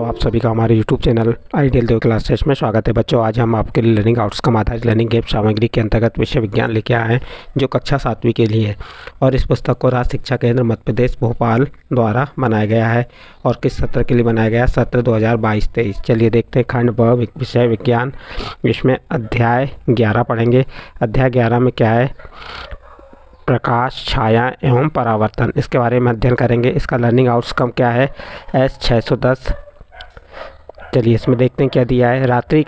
बच्चों, आप सभी का हमारे YouTube चैनल आइडियल देव क्लासेस में स्वागत है। बच्चों, आज हम आपके लिए लर्निंग आउटकम आधारित लर्निंग गेम सामग्री के अंतर्गत विषय विज्ञान लेके आए हैं, जो कक्षा 7वीं के लिए है। और इस पुस्तक को राज्य शिक्षा केंद्र मध्य प्रदेश भोपाल द्वारा बनाया गया है। और किस सत्र के लिए बनाया गया है? सत्र 2022-23। चलिए देखते हैं खंड ब विषय विज्ञान। इसमें अध्याय 11 पढ़ेंगे। अध्याय 11 में क्या है? प्रकाश, छाया एवं परावर्तन, इसके बारे में अध्ययन करेंगे। इसका लर्निंग आउटकम क्या है? S610। चलिए इसमें देखते हैं क्या दिया है। रात्रि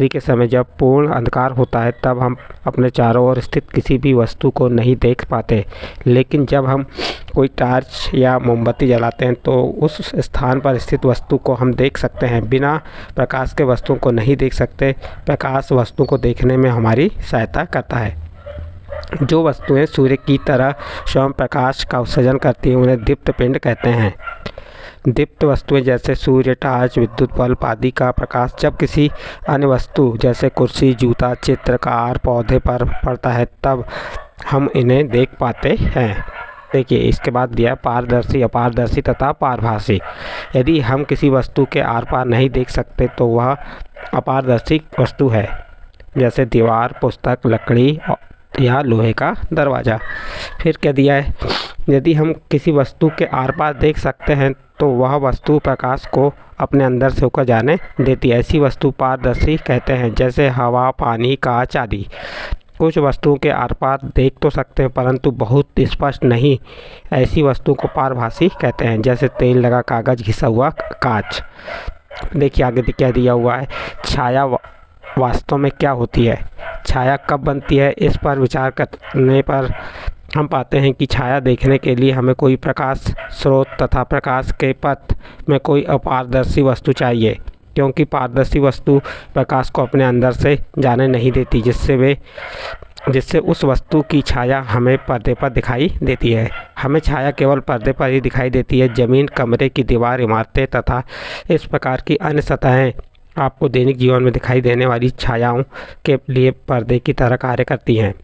के समय जब पूर्ण अंधकार होता है तब हम अपने चारों ओर स्थित किसी भी वस्तु को नहीं देख पाते, लेकिन जब हम कोई टॉर्च या मोमबत्ती जलाते हैं तो उस स्थान पर स्थित वस्तु को हम देख सकते हैं। बिना प्रकाश के वस्तुओं को नहीं देख सकते। प्रकाश वस्तु को देखने में हमारी सहायता करता है। जो वस्तुएं सूर्य की तरह स्वयं प्रकाश का उत्सर्जन करती हैं उन्हें दीप्त पिंड कहते हैं। दीप्त वस्तुएं जैसे सूर्य, टॉर्च, विद्युत बल्ब आदि का प्रकाश जब किसी अन्य वस्तु जैसे कुर्सी, जूता, चित्रकार, पौधे पर पड़ता है तब हम इन्हें देख पाते हैं। देखिए इसके बाद दिया पारदर्शी, अपारदर्शी तथा पारभासी। यदि हम किसी वस्तु के आर पार नहीं देख सकते तो वह अपारदर्शी वस्तु है, जैसे दीवार, पुस्तक, लकड़ी या लोहे का दरवाज़ा। फिर क्या दिया है? यदि हम किसी वस्तु के आर पार देख सकते हैं तो वह वस्तु प्रकाश को अपने अंदर से होकर जाने देती है। ऐसी वस्तु पारदर्शी कहते हैं, जैसे हवा, पानी, कांच आदि। कुछ वस्तुओं के आर पार देख तो सकते हैं परंतु बहुत स्पष्ट नहीं। ऐसी वस्तु को पारभासी कहते हैं, जैसे तेल लगा कागज़, घिसा हुआ कांच। देखिए आगे क्या दिया हुआ है। छाया वास्तव में क्या होती है? छाया कब बनती है? इस पर विचार करने पर हम पाते हैं कि छाया देखने के लिए हमें कोई प्रकाश स्रोत तथा प्रकाश के पथ में कोई अपारदर्शी वस्तु चाहिए, क्योंकि पारदर्शी वस्तु प्रकाश को अपने अंदर से जाने नहीं देती, जिससे उस वस्तु की छाया हमें पर्दे पर दिखाई देती है। हमें छाया केवल पर्दे पर ही दिखाई देती है। ज़मीन, कमरे की दीवार, इमारतें तथा इस प्रकार की अन्य सतहें आपको दैनिक जीवन में दिखाई देने वाली छायाओं के लिए पर्दे की तरह कार्य करती हैं।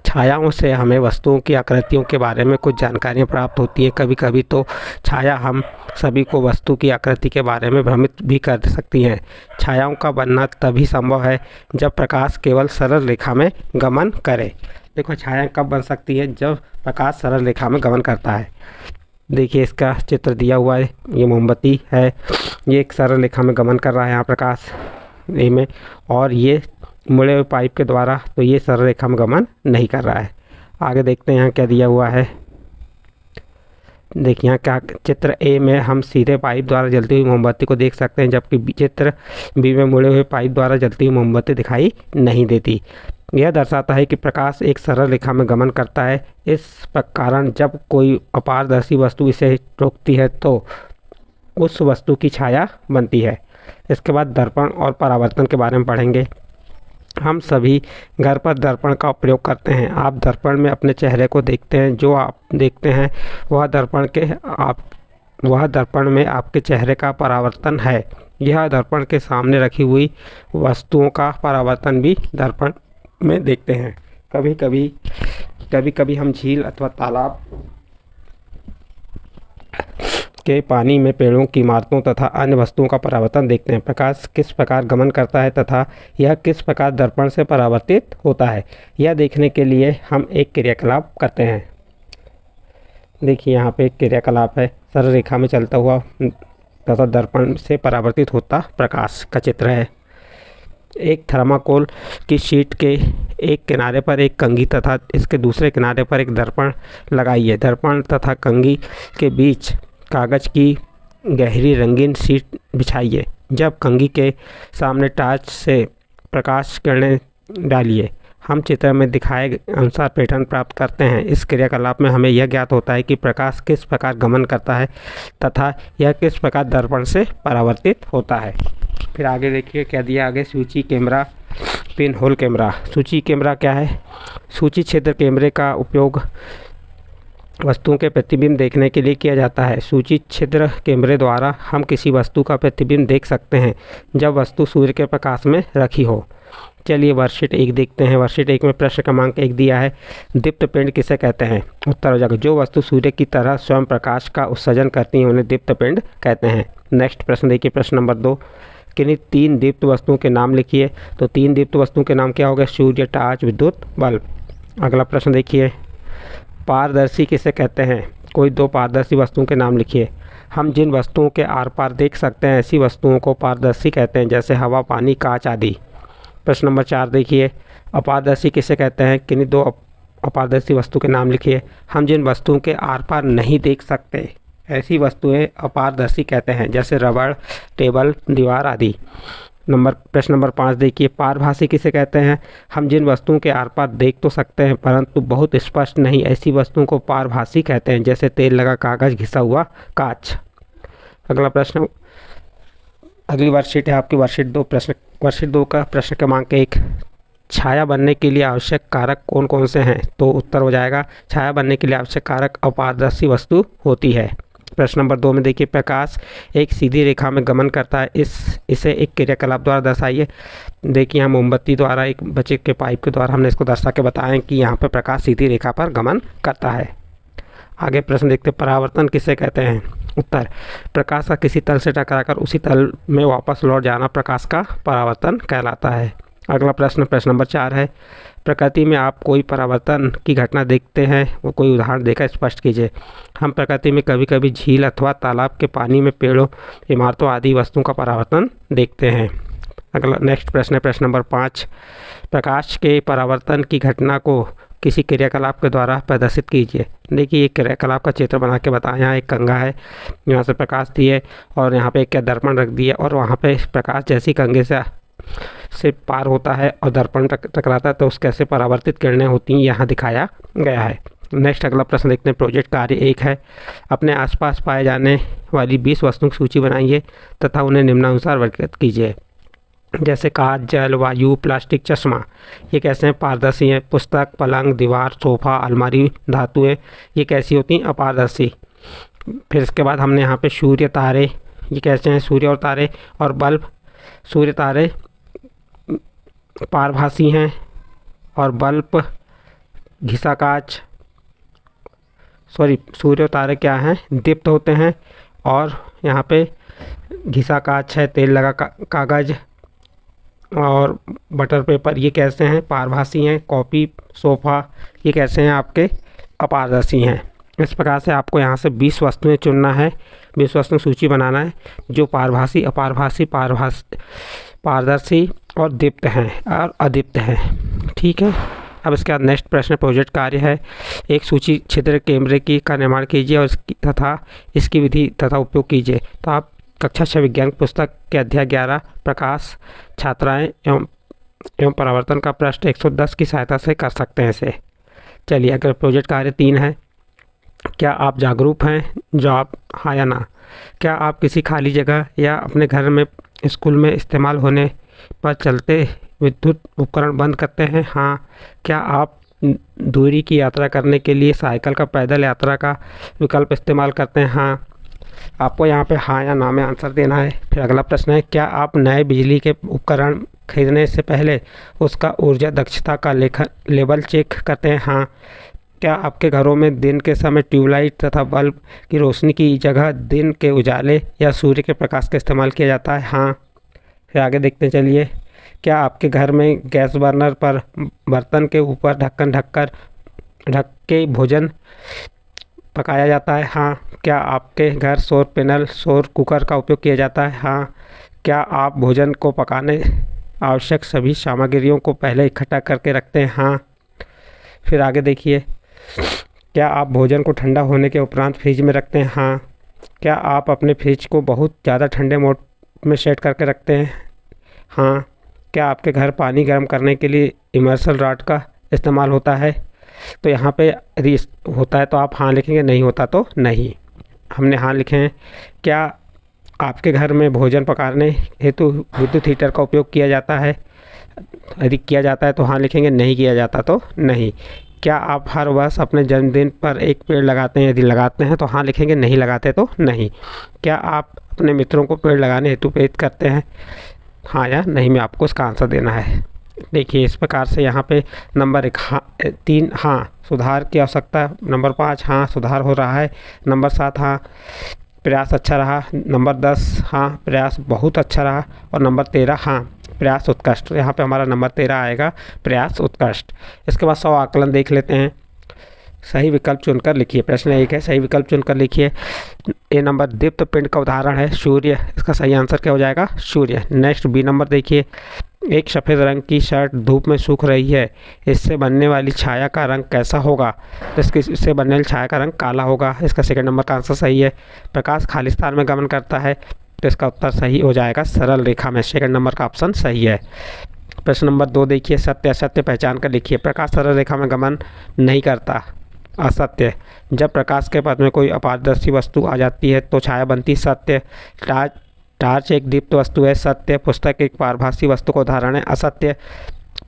छायाओं से हमें वस्तुओं की आकृतियों के बारे में कुछ जानकारियाँ प्राप्त होती हैं। कभी कभी तो छाया हम सभी को वस्तु की आकृति के बारे में भ्रमित भी कर सकती हैं। छायाओं का बनना तभी संभव है जब प्रकाश केवल सरल रेखा में गमन करे। देखो छाया कब बन सकती है? जब प्रकाश सरल रेखा में गमन करता है। देखिए इसका चित्र दिया हुआ है। ये मोमबत्ती है, ये एक सरल रेखा में गमन कर रहा है यहाँ प्रकाश में, और ये मुड़े हुए पाइप के द्वारा तो ये सरल रेखा में गमन नहीं कर रहा है। आगे देखते हैं यहाँ क्या दिया हुआ है। देखिए यहाँ क्या चित्र ए में हम सीधे पाइप द्वारा जलती हुई मोमबत्ती को देख सकते हैं, जबकि चित्र बी में मुड़े हुए पाइप द्वारा जलती हुई मोमबत्ती दिखाई नहीं देती। यह दर्शाता है कि प्रकाश एक सरल रेखा में गमन करता है। इस कारण जब कोई अपारदर्शी वस्तु इसे रोकती है तो उस वस्तु की छाया बनती है। इसके बाद दर्पण और परावर्तन के बारे में पढ़ेंगे। हम सभी घर पर दर्पण का प्रयोग करते हैं। आप दर्पण में अपने चेहरे को देखते हैं। जो आप देखते हैं वह दर्पण में आपके चेहरे का परावर्तन है। यह दर्पण के सामने रखी हुई वस्तुओं का परावर्तन भी दर्पण में देखते हैं। कभी कभी हम झील अथवा तालाब के पानी में पेड़ों की इमारतों तथा अन्य वस्तुओं का परावर्तन देखते हैं। प्रकाश किस प्रकार गमन करता है तथा यह किस प्रकार दर्पण से परावर्तित होता है, यह देखने के लिए हम एक क्रियाकलाप करते हैं। देखिए यहाँ पे एक क्रियाकलाप है, सरल रेखा में चलता हुआ तथा दर्पण से परावर्तित होता प्रकाश का चित्र है। एक थर्माकोल की शीट के एक किनारे पर एक कंघी तथा इसके दूसरे किनारे पर एक दर्पण लगाइए। दर्पण तथा कंघी के बीच कागज़ की गहरी रंगीन शीट बिछाइए। जब कंघी के सामने टॉर्च से प्रकाश किरणें डालिए, हम चित्र में दिखाए अनुसार पैटर्न प्राप्त करते हैं। इस क्रियाकलाप में हमें यह ज्ञात होता है कि प्रकाश किस प्रकार गमन करता है तथा यह किस प्रकार दर्पण से परावर्तित होता है। फिर आगे देखिए क्या दिया आगे। सूची कैमरा, पिन होल कैमरा। सूची कैमरा क्या है? सूची क्षेत्र कैमरे का उपयोग वस्तुओं के प्रतिबिंब देखने के लिए किया जाता है। सूची छिद्र कैमरे द्वारा हम किसी वस्तु का प्रतिबिंब देख सकते हैं जब वस्तु सूर्य के प्रकाश में रखी हो। चलिए वर्कशीट 1 देखते हैं। वर्कशीट 1 में प्रश्न क्रमांक 1 दिया है, दीप्त पिंड किसे कहते हैं? उत्तर हो जाएगा, जो वस्तु सूर्य की तरह स्वयं प्रकाश का उत्सर्जन करती हैं उन्हें दीप्त पिंड कहते हैं। नेक्स्ट प्रश्न देखिए, प्रश्न नंबर 2, किन्हीं 3 दीप्त वस्तुओं के नाम लिखिए। तो 3 दीप्त वस्तुओं के नाम क्या हो गए? सूर्य, टार्च, विद्युत बल्ब। अगला प्रश्न देखिए, पारदर्शी किसे कहते हैं? कोई 2 पारदर्शी वस्तुओं के नाम लिखिए। हम जिन वस्तुओं के आर पार देख सकते हैं ऐसी वस्तुओं को पारदर्शी कहते हैं, जैसे हवा, पानी, कांच आदि। प्रश्न नंबर 4 देखिए, अपारदर्शी किसे कहते हैं? किन्हीं 2 अपारदर्शी वस्तु के नाम लिखिए। हम जिन वस्तुओं के आर पार नहीं देख सकते ऐसी वस्तुएं अपारदर्शी कहते हैं, जैसे रबड़, टेबल, दीवार आदि। प्रश्न नंबर 5 देखिए, पारभासी किसे कहते हैं? हम जिन वस्तुओं के आर पार देख तो सकते हैं परंतु बहुत स्पष्ट नहीं ऐसी वस्तुओं को पारभासी कहते हैं, जैसे तेल लगा कागज़, घिसा हुआ कांच। अगला प्रश्न, अगली वर्कशीट है आपकी वर्कशीट 2। वर्कशीट 2 का प्रश्न क्रमांक 1, छाया बनने के लिए आवश्यक कारक कौन कौन से हैं? तो उत्तर हो जाएगा, छाया बनने के लिए आवश्यक कारक अपारदर्शी वस्तु होती है। प्रश्न नंबर 2 में देखिए, प्रकाश एक सीधी रेखा में गमन करता है, इसे एक क्रियाकलाप द्वारा दर्शाइए। देखिए यहाँ मोमबत्ती द्वारा, एक बच्चे के पाइप के द्वारा हमने इसको दर्शा के बताएं कि यहाँ पर प्रकाश सीधी रेखा पर गमन करता है। आगे प्रश्न देखते हैं, परावर्तन किसे कहते हैं? उत्तर, प्रकाश का किसी तल से टकराकर उसी तल में वापस लौट जाना प्रकाश का परावर्तन कहलाता है। अगला प्रश्न नंबर 4 है, प्रकृति में आप कोई परावर्तन की घटना देखते हैं, वो कोई उदाहरण देकर स्पष्ट कीजिए। हम प्रकृति में कभी कभी झील अथवा तालाब के पानी में पेड़ों, इमारतों आदि वस्तुओं का परावर्तन देखते हैं। अगला नेक्स्ट प्रश्न नंबर 5, प्रकाश के परावर्तन की घटना को किसी क्रियाकलाप के द्वारा प्रदर्शित कीजिए। देखिए एक क्रियाकलाप का चित्र बना के बताया। यहाँ एक कंघा है, यहाँ से प्रकाश दिए और यहाँ पे एक क्या दर्पण रख दिया और वहाँ पे प्रकाश जैसी कंघे से पार होता है और दर्पण टकराता है तो उसके कैसे परावर्तित किरणें होती हैं यहाँ दिखाया गया है। नेक्स्ट अगला प्रश्न देखते हैं, प्रोजेक्ट कार्य 1 है, अपने आसपास पाए जाने वाली 20 वस्तुओं की सूची बनाइए तथा उन्हें निम्नानुसार वर्गीकृत कीजिए। जैसे कांच, जल, वायु, प्लास्टिक, चश्मा, ये कैसे हैं? पारदर्शी हैं। पुस्तक, पलंग, दीवार, सोफ़ा, अलमारी, धातुएं, ये कैसी होती हैं? अपारदर्शी। फिर इसके बाद हमने यहाँ पे सूर्य, तारे, ये कैसे हैं? सूर्य और तारे। और बल्ब, सूर्य, तारे पारभासी हैं और बल्ब, घिसा कांच, सूर्य और तारे क्या हैं? दीप्त होते हैं। और यहाँ पे घिसा कांच है, तेल लगा कागज़ और बटर पेपर, ये कैसे हैं? पारभासी हैं। कॉपी, सोफ़ा, ये कैसे हैं? आपके अपारदर्शी हैं। इस प्रकार से आपको यहाँ से 20 वस्तुएं चुनना है, 20 वस्तुओं सूची बनाना है जो पारभासी, अपारभासी, पारदर्शी और दीप्त हैं और अदीप्त हैं। ठीक है। अब इसके बाद नेक्स्ट प्रश्न प्रोजेक्ट कार्य है, एक सूची छिद्र कैमरे का निर्माण कीजिए और इसकी विधि तथा उपयोग कीजिए। तो आप कक्षा 6 विज्ञान पुस्तक के अध्याय 11 प्रकाश, छात्राएं एवं परावर्तन का प्रश्न 110 की सहायता से कर सकते हैं इसे। चलिए अगर प्रोजेक्ट कार्य 3 है, क्या आप जागरूक हैं? जवाब हाँ या ना। क्या आप किसी खाली जगह या अपने घर में, स्कूल में इस्तेमाल होने पर चलते विद्युत उपकरण बंद करते हैं? हाँ। क्या आप दूरी की यात्रा करने के लिए साइकिल का पैदल यात्रा का विकल्प इस्तेमाल करते हैं? हाँ। आपको यहाँ पे हाँ या ना में आंसर देना है। फिर अगला प्रश्न है, क्या आप नए बिजली के उपकरण खरीदने से पहले उसका ऊर्जा दक्षता का लेवल चेक करते हैं? हाँ। क्या आपके घरों में दिन के समय ट्यूबलाइट तथा बल्ब की रोशनी की जगह दिन के उजाले या सूर्य के प्रकाश का इस्तेमाल किया जाता है? हाँ। फिर आगे देखते हैं, चलिए। क्या आपके घर में गैस बर्नर पर बर्तन के ऊपर ढक्कन ढक के भोजन पकाया जाता है? हाँ। क्या आपके घर सौर पैनल, सौर कुकर का उपयोग किया जाता है? हाँ। क्या आप भोजन को पकाने आवश्यक सभी सामग्रियों को पहले इकट्ठा करके रखते हैं? हाँ। फिर आगे देखिए, क्या आप भोजन को ठंडा होने के उपरांत फ्रिज में रखते हैं? हाँ। क्या आप अपने फ्रिज को बहुत ज़्यादा ठंडे मोड में सेट करके रखते हैं? हाँ। क्या आपके घर पानी गर्म करने के लिए इमर्सल रॉड का इस्तेमाल होता है? तो यहाँ पे यदि होता है तो आप हाँ लिखेंगे, नहीं होता तो नहीं। हमने हाँ लिखे हैं। क्या आपके घर में भोजन पकाने हेतु विद्युत हीटर का उपयोग किया जाता है? यदि किया जाता है तो हाँ लिखेंगे, नहीं किया जाता तो नहीं। क्या आप हर वर्ष अपने जन्मदिन पर एक पेड़ लगाते हैं? यदि लगाते हैं तो हाँ लिखेंगे, नहीं लगाते तो नहीं। क्या आप अपने मित्रों को पेड़ लगाने हेतु प्रेरित करते हैं? हाँ या नहीं में आपको इसका आंसर देना है। देखिए इस प्रकार से यहाँ पे नंबर 1 हाँ 3 हाँ सुधार की आवश्यकता है, नंबर 5 हाँ सुधार हो रहा है, नंबर 7 हाँ प्रयास अच्छा रहा, नंबर 10 हाँ प्रयास बहुत अच्छा रहा और नंबर 13 हाँ प्रयास उत्कृष्ट। यहाँ पे हमारा नंबर 13 आएगा प्रयास उत्कृष्ट। इसके बाद 100 आकलन देख लेते हैं। सही विकल्प चुनकर लिखिए। प्रश्न 1 है, सही विकल्प चुनकर लिखिए। ए नंबर दीप्त पिंड का उदाहरण है सूर्य, इसका सही आंसर क्या हो जाएगा सूर्य। नेक्स्ट बी नंबर देखिए, एक सफ़ेद रंग की शर्ट धूप में सूख रही है, इससे बनने वाली छाया का रंग कैसा होगा? तो इससे बनने वाली छाया का रंग काला होगा, इसका सेकंड नंबर का आंसर सही है। प्रकाश खालिस्तान में गमन करता है, तो इसका उत्तर सही हो जाएगा सरल रेखा में, सेकंड नंबर का ऑप्शन सही है। प्रश्न नंबर 2 देखिए, सत्य असत्य पहचान कर लिखिए। प्रकाश सरल रेखा में गमन नहीं करता, असत्य। जब प्रकाश के पथ में कोई अपारदर्शी वस्तु आ जाती है तो छाया बनती, सत्य। टार्च एक दीप्त वस्तु है, सत्य। पुस्तक एक पारभासी वस्तु का उदाहरण है, असत्य।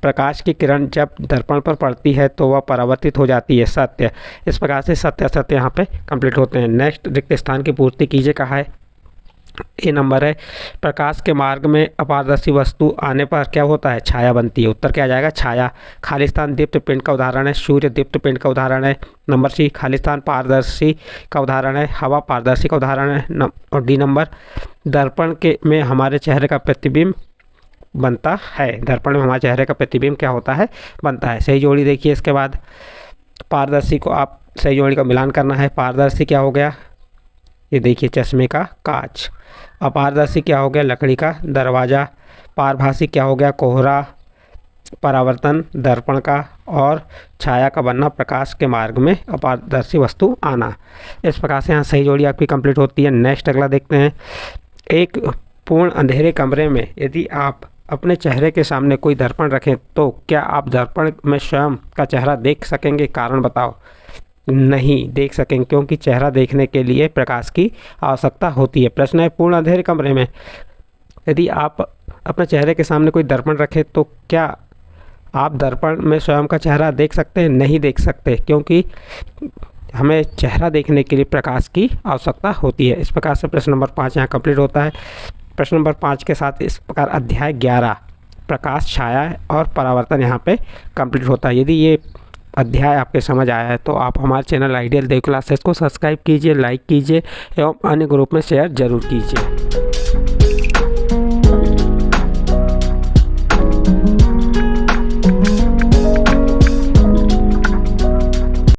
प्रकाश की किरण जब दर्पण पर पड़ती है तो वह परावर्तित हो जाती है, सत्य। इस प्रकार से सत्य असत्य यहाँ पे कंप्लीट होते हैं। नेक्स्ट रिक्त स्थान की पूर्ति कीजिए कहा है। ए नंबर है, प्रकाश के मार्ग में अपारदर्शी वस्तु आने पर क्या होता है? छाया बनती है, उत्तर क्या आ जाएगा छाया। खालिस्तान दीप्त पिंड का उदाहरण है, सूर्य दीप्त पिंड का उदाहरण है। नंबर सी, खालिस्तान पारदर्शी का उदाहरण है, हवा पारदर्शी का उदाहरण है। और डी नंबर, दर्पण के में हमारे चेहरे का प्रतिबिंब बनता है, दर्पण में हमारे चेहरे का प्रतिबिंब क्या होता है? बनता है। सही जोड़ी देखिए। इसके बाद पारदर्शी को आप सही जोड़ी का मिलान करना है। पारदर्शी क्या हो गया? ये देखिए चश्मे का कांच। अपारदर्शी क्या हो गया? लकड़ी का दरवाज़ा। पारभासी क्या हो गया? कोहरा, परावर्तन दर्पण का। और छाया का बनना, प्रकाश के मार्ग में अपारदर्शी वस्तु आना। इस प्रकार से यहाँ सही जोड़ी आपकी कंप्लीट होती है। नेक्स्ट अगला देखते हैं। एक पूर्ण अंधेरे कमरे में यदि आप अपने चेहरे के सामने कोई दर्पण रखें तो क्या आप दर्पण में स्वयं का चेहरा देख सकेंगे? कारण बताओ। नहीं देख सकेंगे, क्योंकि चेहरा देखने के लिए प्रकाश की आवश्यकता होती है। प्रश्न है, पूर्ण अंधेरे कमरे में यदि आप अपने चेहरे के सामने कोई दर्पण रखें तो क्या आप दर्पण में स्वयं का चेहरा देख सकते हैं? नहीं देख सकते, क्योंकि हमें चेहरा देखने के लिए प्रकाश की आवश्यकता होती है। इस प्रकार से प्रश्न नंबर 5 यहाँ कंप्लीट होता है। प्रश्न नंबर 5 के साथ इस प्रकार अध्याय 11 प्रकाश, छाया और परावर्तन यहाँ पे कंप्लीट होता है। यदि ये अध्याय आपके समझ आया है तो आप हमारे चैनल आइडियल देव क्लासेस को सब्सक्राइब कीजिए, लाइक कीजिए एवं अन्य ग्रुप में शेयर जरूर कीजिए।